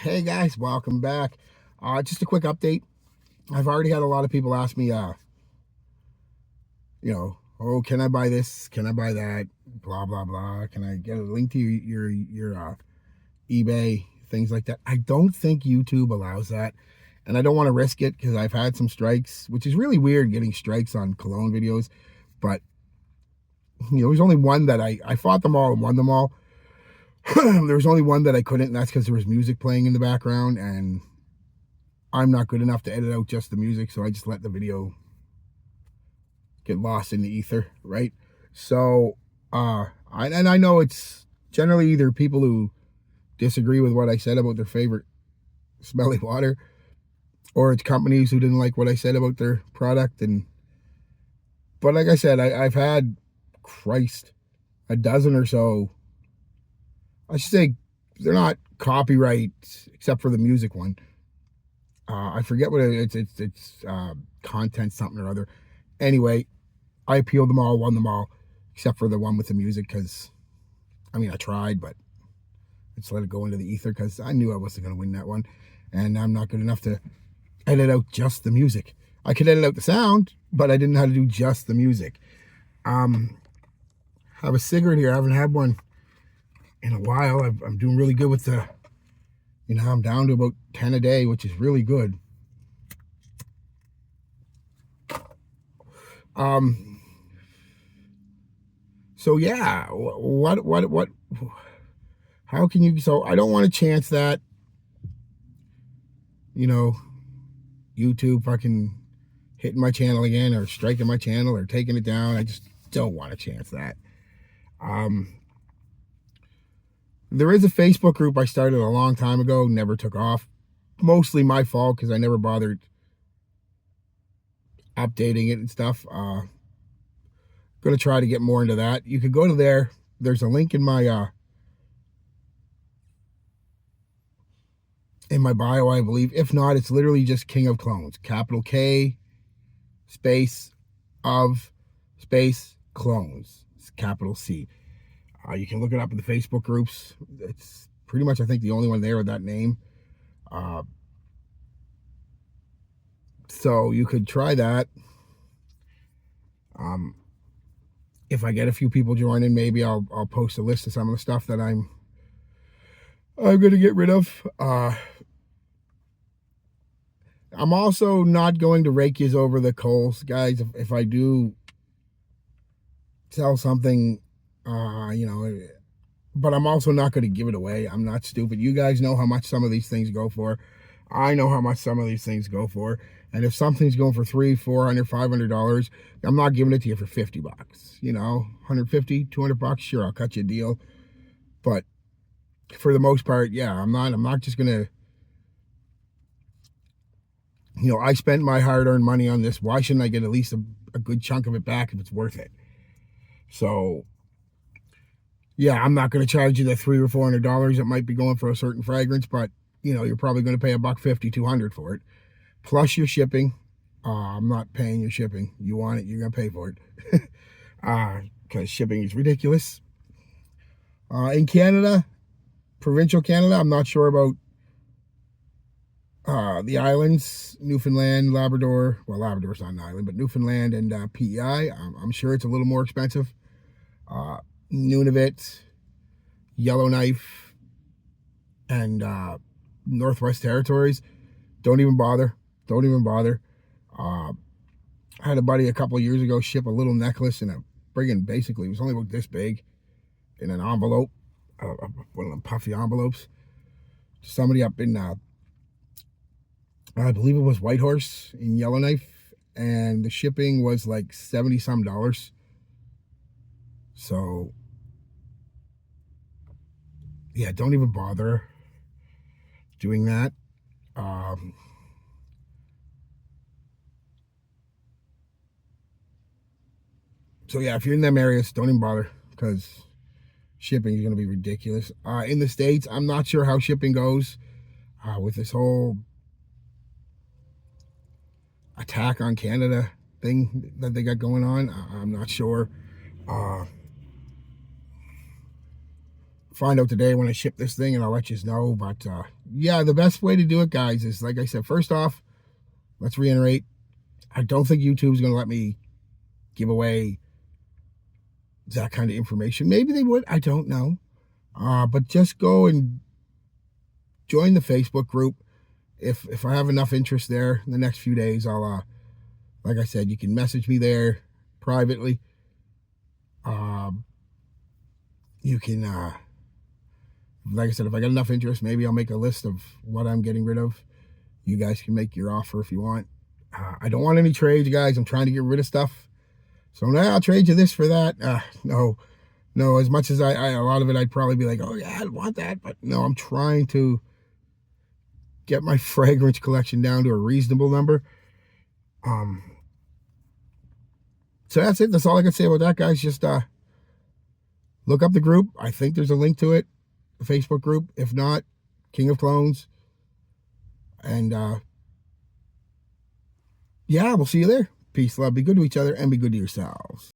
Hey guys, welcome back. Just a quick update. I've already had a lot of people ask me, oh, can I buy this? Can I buy that? Blah blah blah. Can I get a link to your eBay? Things like that. I don't think YouTube allows that, and I don't want to risk it because I've had some strikes, which is really weird getting strikes on cologne videos. But there's only one that I fought them all and won them all. There was only one that I couldn't, and that's because there was music playing in the background, and I'm not good enough to edit out just the music, so I just let the video get lost in the ether, right? So, I know it's generally either people who disagree with what I said about their favorite smelly water, or it's companies who didn't like what I said about their product. But like I said, I've had, Christ, a dozen or so. I should say they're not copyright except for the music one. I forget what it's content something or other. Anyway, I appealed them all, won them all, except for the one with the music because, I tried, but I just let it go into the ether because I knew I wasn't going to win that one. And I'm not good enough to edit out just the music. I could edit out the sound, but I didn't know how to do just the music. I have a cigarette here. I haven't had one in a while. I'm doing really good with I'm down to about 10 a day, which is really good. So yeah, what, how can you, so I don't want to chance that, YouTube fucking hitting my channel again or striking my channel or taking it down. I just don't want to chance that. There is a Facebook group I started a long time ago, never took off. Mostly my fault because I never bothered updating it and stuff. Gonna try to get more into that. You could go to there. There's a link in my bio, I believe. If not, it's literally just King of Clones. Capital K space of space clones. It's capital C. You can look it up in the Facebook groups. It's pretty much, I think, the only one there with that name. So you could try that. If I get a few people joining, maybe I'll post a list of some of the stuff that I'm gonna get rid of. I'm also not going to rake you over the coals, guys. If I do sell something, but I'm also not going to give it away. I'm not stupid. You guys know how much some of these things go for. I know how much some of these things go for. And if something's going for $300, $400, $500, I'm not giving it to you for $50. $150, $200, sure, I'll cut you a deal. But for the most part, yeah, I'm not just gonna, I spent my hard-earned money on this. Why shouldn't I get at least a good chunk of it back if it's worth it? So yeah, I'm not going to charge you the $300 or $400 it might be going for a certain fragrance, but you're probably going to pay $150, $200 for it, plus your shipping. I'm not paying your shipping. You want it, you're going to pay for it, because shipping is ridiculous. In Canada, provincial Canada, I'm not sure about the islands, Newfoundland, Labrador. Well, Labrador's not an island, but Newfoundland and PEI. I'm sure it's a little more expensive. Nunavut, Yellowknife, and Northwest Territories. Don't even bother. Don't even bother. I had a buddy a couple of years ago ship a little necklace in basically, it was only about this big, in an envelope, one of them puffy envelopes, to somebody up in, I believe it was Whitehorse in Yellowknife, and the shipping was like $70 some. So yeah, don't even bother doing that. So yeah, if you're in them areas, don't even bother because shipping is going to be ridiculous. In the States, I'm not sure how shipping goes with this whole attack on Canada thing that they got going on. I'm not sure. find out today when I ship this thing, and I'll let you know. But yeah, the best way to do it, guys, is like I said, first off, let's reiterate, I don't think YouTube's going to let me give away that kind of information. Maybe they would, I don't know. But just go and join the Facebook group. If I have enough interest there in the next few days, I'll like I said, you can message me there privately. You can like I said, if I got enough interest, maybe I'll make a list of what I'm getting rid of. You guys can make your offer if you want. I don't want any trades, guys. I'm trying to get rid of stuff. So now I'll trade you this for that. No, as much as I a lot of it, I'd probably be like, oh yeah, I want that. But no, I'm trying to get my fragrance collection down to a reasonable number. So that's it. That's all I can say about that, guys. Just look up the group. I think there's a link to it, the Facebook group. If not, King of Clones. And yeah, we'll see you there. Peace, love, be good to each other, and be good to yourselves.